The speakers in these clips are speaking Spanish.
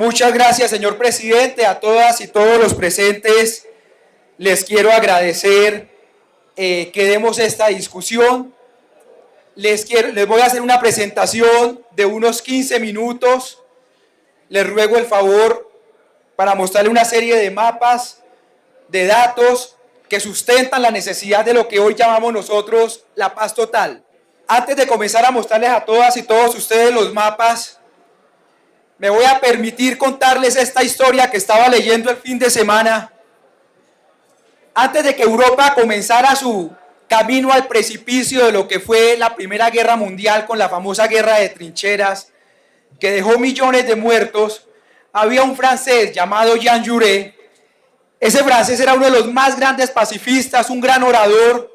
Muchas gracias, señor presidente. A todas y todos los presentes les quiero agradecer que demos esta discusión. Les voy a hacer una presentación de unos 15 minutos. Les ruego el favor para mostrarle una serie de mapas, de datos que sustentan la necesidad de lo que hoy llamamos nosotros la paz total. Antes de comenzar a mostrarles a todas y todos ustedes los mapas, me voy a permitir contarles esta historia que estaba leyendo el fin de semana. Antes de que Europa comenzara su camino al precipicio de lo que fue la Primera Guerra Mundial con la famosa guerra de trincheras, que dejó millones de muertos, había un francés llamado Jean Jaurès. Ese francés era uno de los más grandes pacifistas, un gran orador,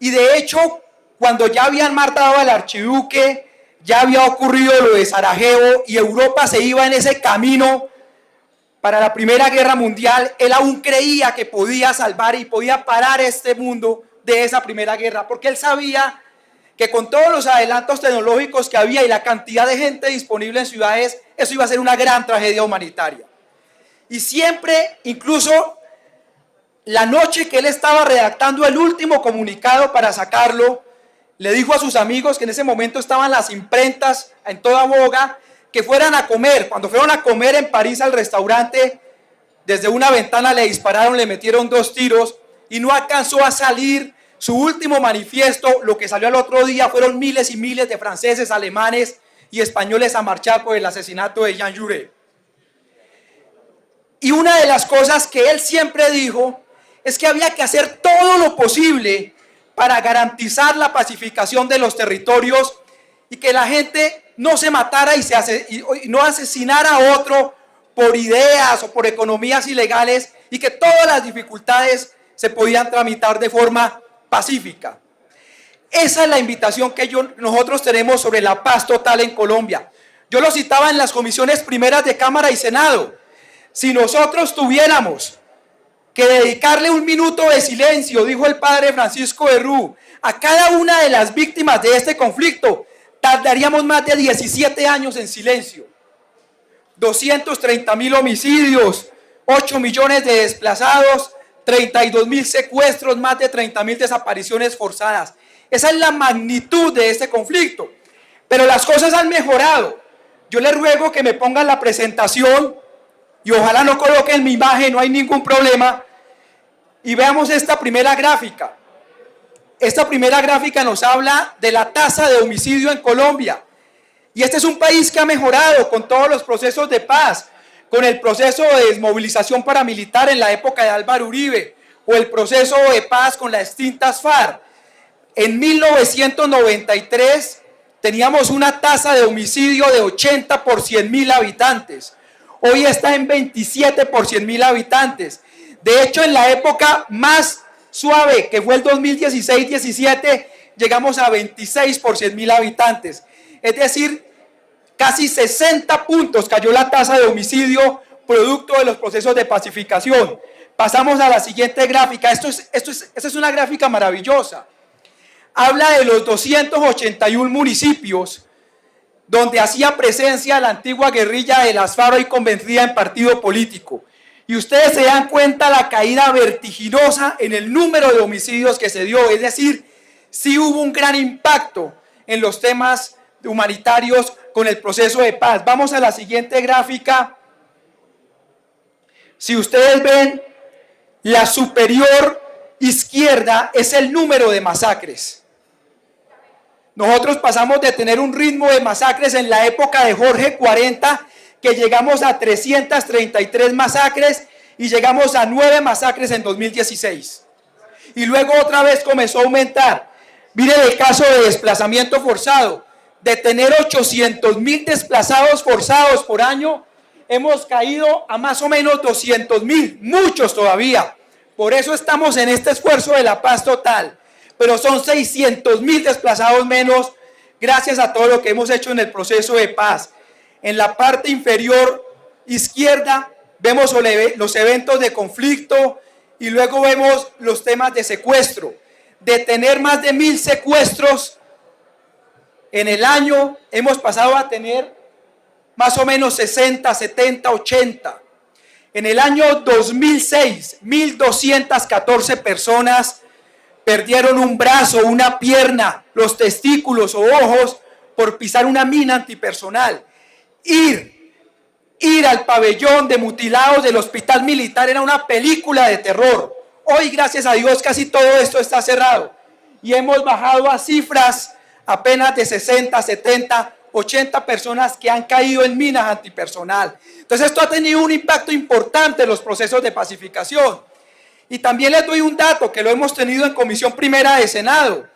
y de hecho, cuando ya habían matado al archiduque, ya había ocurrido lo de Sarajevo y Europa se iba en ese camino para la Primera Guerra Mundial, él aún creía que podía salvar y podía parar este mundo de esa Primera Guerra, porque él sabía que con todos los adelantos tecnológicos que había y la cantidad de gente disponible en ciudades, eso iba a ser una gran tragedia humanitaria. Y siempre, incluso la noche que él estaba redactando el último comunicado para sacarlo, le dijo a sus amigos que en ese momento estaban las imprentas en toda boga, que fueran a comer. Cuando fueron a comer en París al restaurante, desde una ventana le dispararon, le metieron 2 tiros y no alcanzó a salir su último manifiesto. Lo que salió al otro día fueron miles y miles de franceses, alemanes y españoles a marchar por el asesinato de Jean Jaurès. Y una de las cosas que él siempre dijo es que había que hacer todo lo posible para garantizar la pacificación de los territorios y que la gente no se matara y no asesinara a otro por ideas o por economías ilegales, y que todas las dificultades se podían tramitar de forma pacífica. Esa es la invitación que nosotros tenemos sobre la paz total en Colombia. Yo lo citaba en las comisiones primeras de Cámara y Senado. Si nosotros tuviéramos que dedicarle 1 minuto de silencio, dijo el padre Francisco de Rú, a cada una de las víctimas de este conflicto, tardaríamos más de 17 años en silencio. 230.000 homicidios, 8 millones de desplazados, 32.000 secuestros, más de 30.000 desapariciones forzadas. Esa es la magnitud de este conflicto. Pero las cosas han mejorado. Yo les ruego que me pongan la presentación y ojalá no coloquen mi imagen, no hay ningún problema. Y veamos esta primera gráfica. Esta primera gráfica nos habla de la tasa de homicidio en Colombia. Y este es un país que ha mejorado con todos los procesos de paz, con el proceso de desmovilización paramilitar en la época de Álvaro Uribe, o el proceso de paz con las extintas FARC. En 1993 teníamos una tasa de homicidio de 80 por 100.000 habitantes. Hoy está en 27 por 100.000 habitantes. De hecho, en la época más suave, que fue el 2016-17, llegamos a 26 por 100.000 habitantes. Es decir, casi 60 puntos cayó la tasa de homicidio producto de los procesos de pacificación. Pasamos a la siguiente gráfica. Esta es una gráfica maravillosa. Habla de los 281 municipios donde hacía presencia la antigua guerrilla de las FARC y convertida en partido político. Y ustedes se dan cuenta la caída vertiginosa en el número de homicidios que se dio. Es decir, sí hubo un gran impacto en los temas humanitarios con el proceso de paz. Vamos a la siguiente gráfica. Si ustedes ven, la superior izquierda es el número de masacres. Nosotros pasamos de tener un ritmo de masacres en la época de Jorge 40, que llegamos a 333 masacres y llegamos a 9 masacres en 2016. Y luego otra vez comenzó a aumentar. Miren el caso de desplazamiento forzado. De tener 800.000 desplazados forzados por año, hemos caído a más o menos 200.000, muchos todavía. Por eso estamos en este esfuerzo de la paz total. Pero son 600.000 desplazados menos gracias a todo lo que hemos hecho en el proceso de paz. En la parte inferior izquierda vemos los eventos de conflicto y luego vemos los temas de secuestro. De tener más de 1.000 secuestros en el año, hemos pasado a tener más o menos 60, 70, 80. En el año 2006, 1.214 personas perdieron un brazo, una pierna, los testículos o ojos por pisar una mina antipersonal. Ir al pabellón de mutilados del hospital militar era una película de terror. Hoy, gracias a Dios, casi todo esto está cerrado y hemos bajado a cifras apenas de 60, 70, 80 personas que han caído en minas antipersonal. Entonces esto ha tenido un impacto importante en los procesos de pacificación. Y también les doy un dato que lo hemos tenido en Comisión Primera de Senado.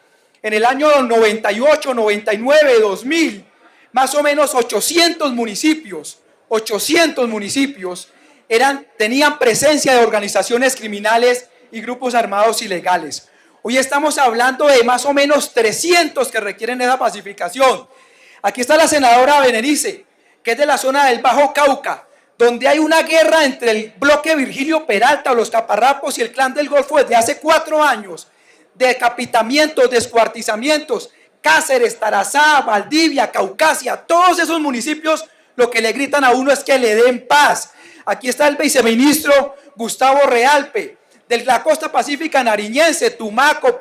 En el año 98, 99, 2000, más o menos 800 municipios tenían presencia de organizaciones criminales y grupos armados ilegales. Hoy estamos hablando de más o menos 300 que requieren esa pacificación. Aquí está la senadora Berenice, que es de la zona del Bajo Cauca, donde hay una guerra entre el bloque Virgilio Peralta o los Caparrapos y el Clan del Golfo desde hace 4 años. Decapitamientos, descuartizamientos, Cáceres, Tarazá, Valdivia, Caucasia, todos esos municipios lo que le gritan a uno es que le den paz. Aquí está el viceministro Gustavo Realpe, de la costa pacífica nariñense, Tumaco,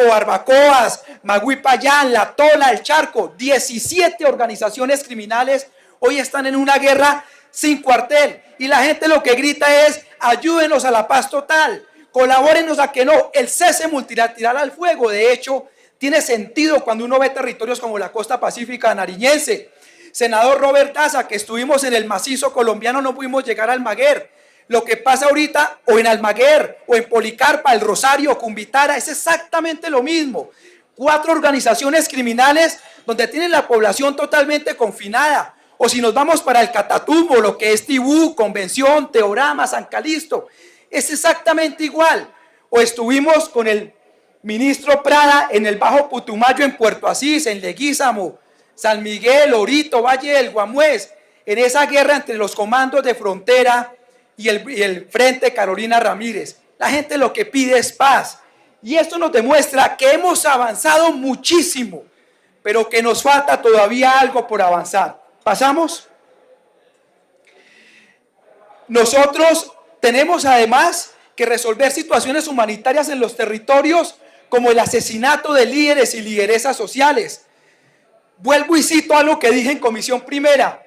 Barbacoas, Magüí Payán, La Tola, El Charco. 17 organizaciones criminales hoy están en una guerra sin cuartel y la gente lo que grita es: ayúdenos a la paz total, colabórenos a que no, el cese multilateral al fuego. De hecho, tiene sentido cuando uno ve territorios como la costa pacífica nariñense. Senador Robert Daza, que estuvimos en el macizo colombiano, no pudimos llegar a Almaguer. Lo que pasa ahorita o en Almaguer o en Policarpa, El Rosario, Cumbitara, es exactamente lo mismo. 4 organizaciones criminales donde tienen la población totalmente confinada. O si nos vamos para el Catatumbo, lo que es Tibú, Convención, Teorama, San Calixto, es exactamente igual. O estuvimos con el ministro Prada en el Bajo Putumayo, en Puerto Asís, en Leguízamo, San Miguel, Orito, Valle del Guamués, en esa guerra entre los comandos de frontera y el Frente Carolina Ramírez. La gente lo que pide es paz. Y esto nos demuestra que hemos avanzado muchísimo, pero que nos falta todavía algo por avanzar. ¿Pasamos? Nosotros tenemos además que resolver situaciones humanitarias en los territorios como el asesinato de líderes y lideresas sociales. Vuelvo y cito algo que dije en Comisión Primera.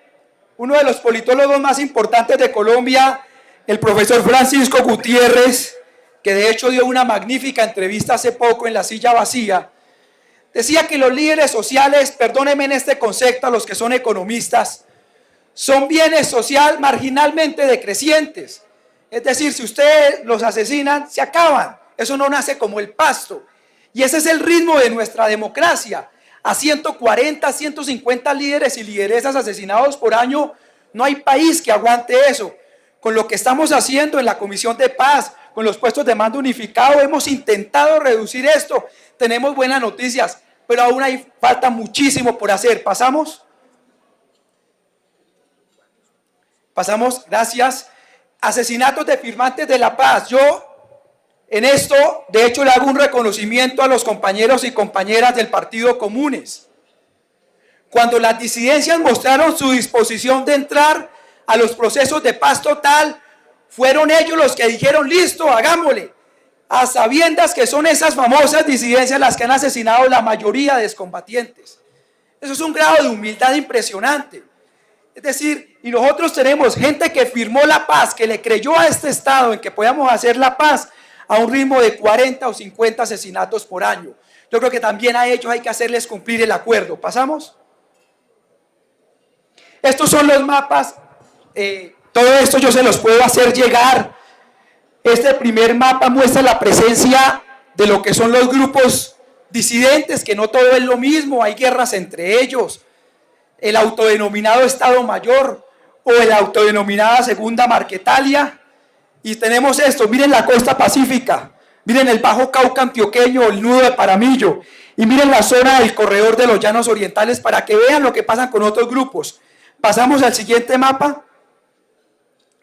Uno de los politólogos más importantes de Colombia, el profesor Francisco Gutiérrez, que de hecho dio una magnífica entrevista hace poco en La Silla Vacía, decía que los líderes sociales, perdónenme en este concepto a los que son economistas, son bienes social marginalmente decrecientes. Es decir, si ustedes los asesinan, se acaban. Eso no nace como el pasto. Y ese es el ritmo de nuestra democracia. A 140, 150 líderes y lideresas asesinados por año, no hay país que aguante eso. Con lo que estamos haciendo en la Comisión de Paz, con los puestos de mando unificado, hemos intentado reducir esto. Tenemos buenas noticias, pero aún falta muchísimo por hacer. ¿Pasamos? Pasamos, gracias. Asesinatos de firmantes de la paz. Yo en esto, de hecho, le hago un reconocimiento a los compañeros y compañeras del Partido Comunes. Cuando las disidencias mostraron su disposición de entrar a los procesos de paz total, fueron ellos los que dijeron: listo, hagámosle, a sabiendas que son esas famosas disidencias las que han asesinado la mayoría de excombatientes. Eso es un grado de humildad impresionante. Es decir, y nosotros tenemos gente que firmó la paz, que le creyó a este Estado en que podíamos hacer la paz a un ritmo de 40 o 50 asesinatos por año. Yo creo que también a ellos hay que hacerles cumplir el acuerdo. ¿Pasamos? Estos son los mapas. Todo esto yo se los puedo hacer llegar. Este primer mapa muestra la presencia de lo que son los grupos disidentes, que no todo es lo mismo, hay guerras entre ellos. El autodenominado Estado Mayor o el autodenominada Segunda Marquetalia. Y tenemos esto, miren la costa pacífica, miren el Bajo Cauca antioqueño, el nudo de Paramillo, y miren la zona del corredor de los llanos orientales para que vean lo que pasa con otros grupos. Pasamos al siguiente mapa.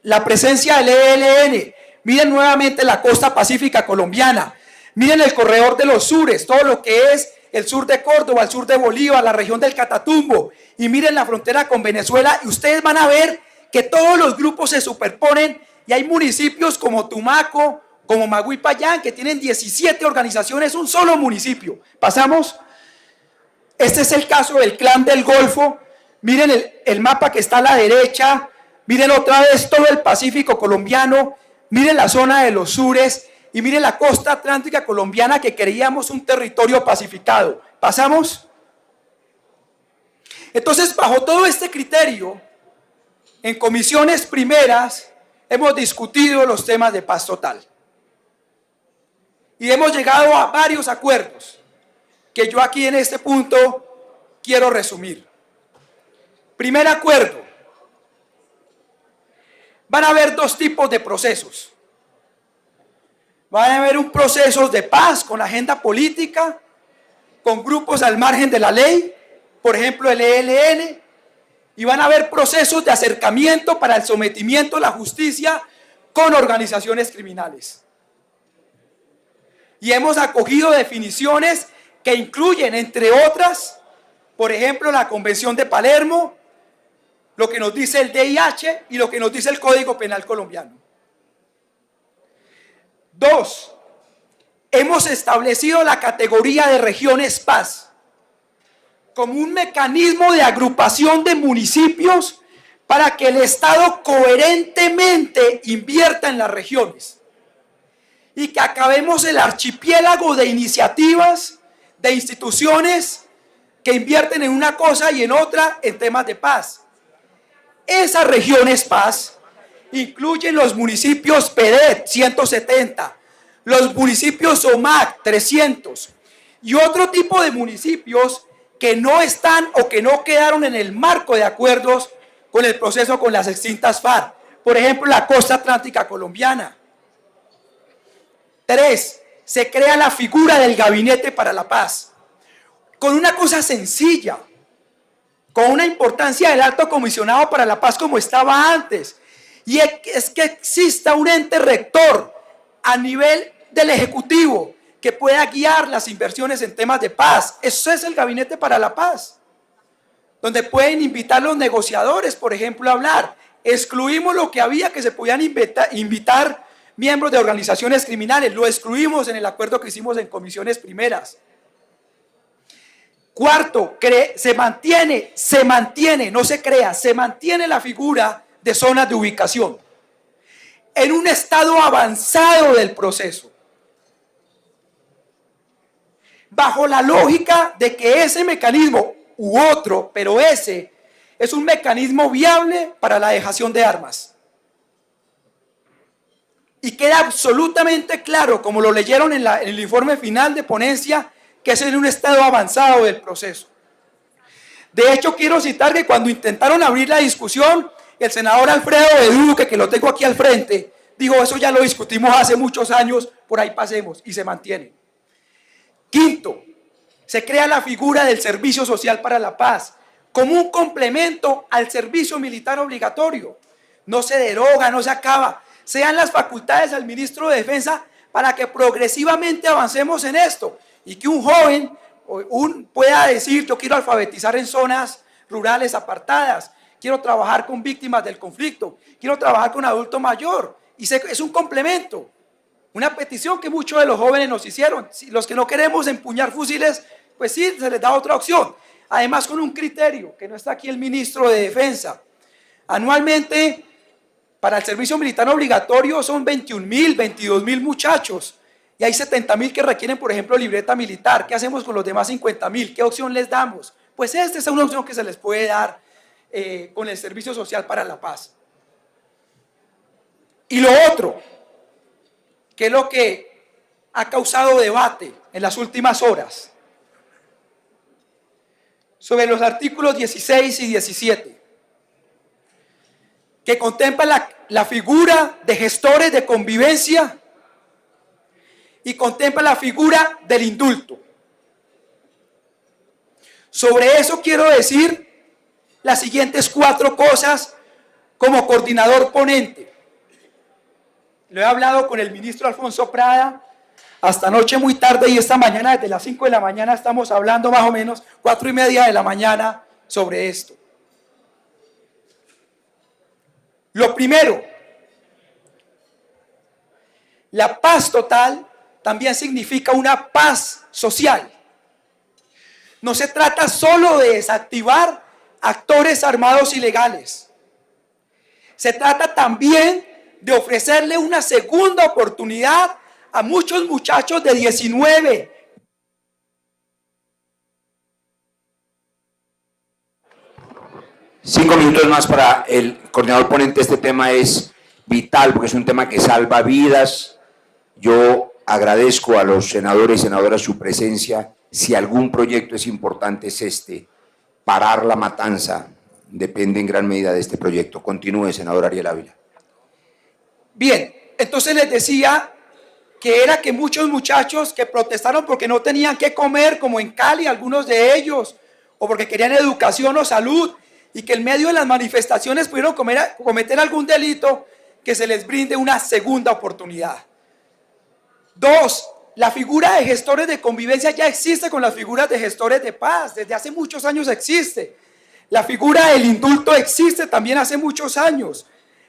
La presencia del ELN, miren nuevamente la costa pacífica colombiana, miren el corredor de los sures, todo lo que es el sur de Córdoba, el sur de Bolívar, la región del Catatumbo, y miren la frontera con Venezuela, y ustedes van a ver que todos los grupos se superponen, y hay municipios como Tumaco, como Maguipayán, que tienen 17 organizaciones, un solo municipio. Pasamos. Este es el caso del Clan del Golfo. Miren el mapa que está a la derecha, miren otra vez todo el Pacífico colombiano, miren la zona de los sures y miren la costa atlántica colombiana, que creíamos un territorio pacificado. ¿Pasamos? Entonces, bajo todo este criterio, en comisiones primeras hemos discutido los temas de paz total. Y hemos llegado a varios acuerdos que yo aquí en este punto quiero resumir. Primer acuerdo. Van a haber dos tipos de procesos. Van a haber un proceso de paz con agenda política, con grupos al margen de la ley, por ejemplo el ELN, y van a haber procesos de acercamiento para el sometimiento a la justicia con organizaciones criminales. Y hemos acogido definiciones que incluyen, entre otras, por ejemplo, la Convención de Palermo, lo que nos dice el DIH y lo que nos dice el Código Penal colombiano. 2. Hemos establecido la categoría de regiones paz como un mecanismo de agrupación de municipios para que el Estado coherentemente invierta en las regiones y que acabemos el archipiélago de iniciativas, de instituciones que invierten en una cosa y en otra en temas de paz. Esas regiones paz incluyen los municipios PEDET 170, los municipios OMAC 300 y otro tipo de municipios que no están o que no quedaron en el marco de acuerdos con el proceso con las extintas FARC. Por ejemplo, la costa atlántica colombiana. 3. Se crea la figura del Gabinete para la Paz, con una cosa sencilla, con una importancia del Alto Comisionado para la Paz como estaba antes, y es que exista un ente rector a nivel del Ejecutivo que pueda guiar las inversiones en temas de paz. Eso es el Gabinete para la Paz, donde pueden invitar los negociadores, por ejemplo, a hablar. Excluimos lo que había, que se podían invitar miembros de organizaciones criminales, lo excluimos en el acuerdo que hicimos en comisiones primeras. 4, se mantiene, no se crea, se mantiene la figura de zonas de ubicación en un estado avanzado del proceso, bajo la lógica de que ese mecanismo u otro, pero ese es un mecanismo viable para la dejación de armas. Y queda absolutamente claro, como lo leyeron en el informe final de ponencia, que es en un estado avanzado del proceso. De hecho, quiero citar que cuando intentaron abrir la discusión, el senador Alfredo de Duque, que lo tengo aquí al frente, dijo: eso ya lo discutimos hace muchos años, por ahí pasemos, y se mantiene. 5, se crea la figura del servicio social para la paz, como un complemento al servicio militar obligatorio. No se deroga, no se acaba. Sean las facultades al ministro de Defensa para que progresivamente avancemos en esto y que un joven pueda decir: yo quiero alfabetizar en zonas rurales apartadas, quiero trabajar con víctimas del conflicto, quiero trabajar con adulto mayor, y es un complemento, una petición que muchos de los jóvenes nos hicieron. Si los que no queremos empuñar fusiles, pues sí, se les da otra opción, además con un criterio, que no está aquí el ministro de Defensa. Anualmente, para el servicio militar obligatorio son 21.000, 22.000 muchachos, y hay 70.000 que requieren, por ejemplo, libreta militar. ¿Qué hacemos con los demás 50.000? ¿Qué opción les damos? Pues esta es una opción que se les puede dar con el Servicio Social para la Paz. Y lo otro, que es lo que ha causado debate en las últimas horas, sobre los artículos 16 y 17, que contempla la figura de gestores de convivencia y contempla la figura del indulto. Sobre eso quiero decir las siguientes 4 cosas como coordinador ponente. Lo he hablado con el ministro Alfonso Prada, hasta anoche muy tarde y esta mañana desde las 5 de la mañana estamos hablando más o menos 4:30 de la mañana sobre esto. Lo primero, la paz total también significa una paz social. No se trata solo de desactivar actores armados ilegales. Se trata también de ofrecerle una segunda oportunidad a muchos muchachos de 19. Cinco minutos más para el coordinador ponente. Este tema es vital porque es un tema que salva vidas. Yo agradezco a los senadores y senadoras su presencia. Si algún proyecto es importante es este. Parar la matanza depende en gran medida de este proyecto. Continúe, senador Ariel Ávila. Bien, entonces les decía que era que muchos muchachos que protestaron porque no tenían qué comer, como en Cali, algunos de ellos, o porque querían educación o salud, y que en medio de las manifestaciones pudieron cometer algún delito, que se les brinde una segunda oportunidad. Dos, la figura de gestores de convivencia ya existe con las figuras de gestores de paz, desde hace muchos años existe. La figura del indulto existe también hace muchos años.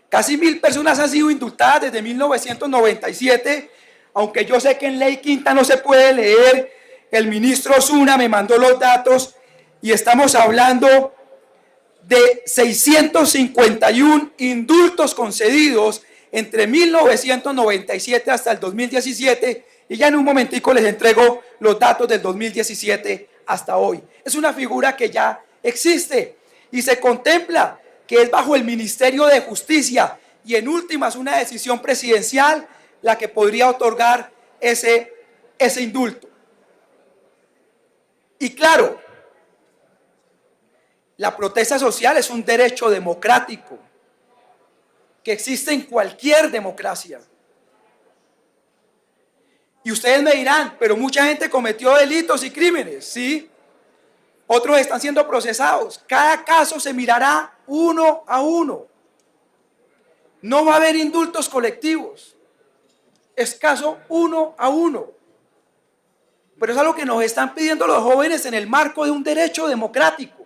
Casi 1000 personas han sido indultadas desde 1997, aunque yo sé que en ley quinta no se puede leer. El ministro Osuna me mandó los datos y estamos hablando de 651 indultos concedidos entre 1997 hasta el 2017, y ya en un momentico les entrego los datos del 2017 hasta hoy. Es una figura que ya existe y se contempla que es bajo el Ministerio de Justicia y en últimas una decisión presidencial la que podría otorgar ese indulto. Y claro, la protesta social es un derecho democrático que existe en cualquier democracia. Y ustedes me dirán, pero mucha gente cometió delitos y crímenes, ¿sí? Otros están siendo procesados. Cada caso se mirará uno a uno. No va a haber indultos colectivos. Es caso uno a uno. Pero es algo que nos están pidiendo los jóvenes en el marco de un derecho democrático.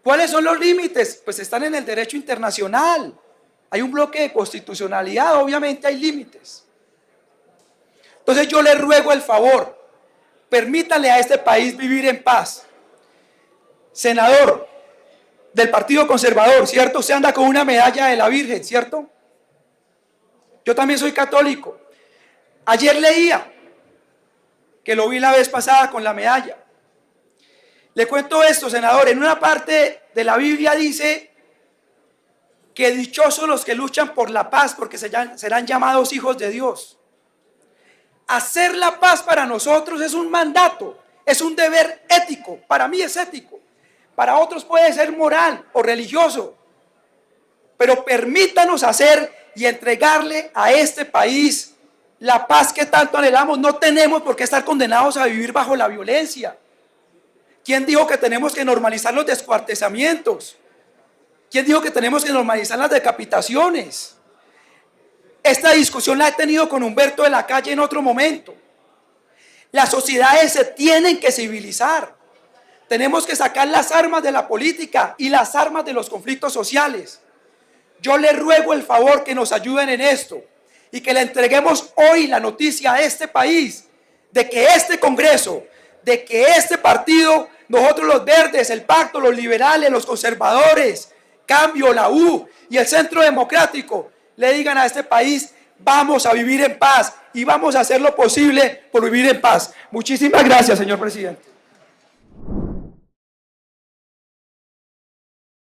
¿Cuáles son los límites? Pues están en el derecho internacional. Hay un bloque de constitucionalidad, obviamente hay límites. Entonces yo le ruego el favor, permítale a este país vivir en paz. Senador del Partido Conservador, ¿cierto? Usted anda con una medalla de la Virgen, ¿cierto? Yo también soy católico. Ayer leía, que lo vi la vez pasada con la medalla. Le cuento esto, senador. En una parte de la Biblia dice que dichosos los que luchan por la paz, porque serán llamados hijos de Dios. Hacer la paz para nosotros es un mandato, es un deber ético. Para mí es ético. Para otros puede ser moral o religioso. Pero permítanos hacer y entregarle a este país la paz que tanto anhelamos. No tenemos por qué estar condenados a vivir bajo la violencia. ¿Quién dijo que tenemos que normalizar los descuartizamientos? ¿Quién dijo que tenemos que normalizar las decapitaciones? Esta discusión la he tenido con Humberto de la Calle en otro momento. Las sociedades se tienen que civilizar. Tenemos que sacar las armas de la política y las armas de los conflictos sociales. Yo le ruego el favor que nos ayuden en esto y que le entreguemos hoy la noticia a este país de que este Congreso, de que este partido, nosotros los verdes, el pacto, los liberales, los conservadores, Cambio, la U y el Centro Democrático, le digan a este país, vamos a vivir en paz y vamos a hacer lo posible por vivir en paz. Muchísimas gracias, señor presidente.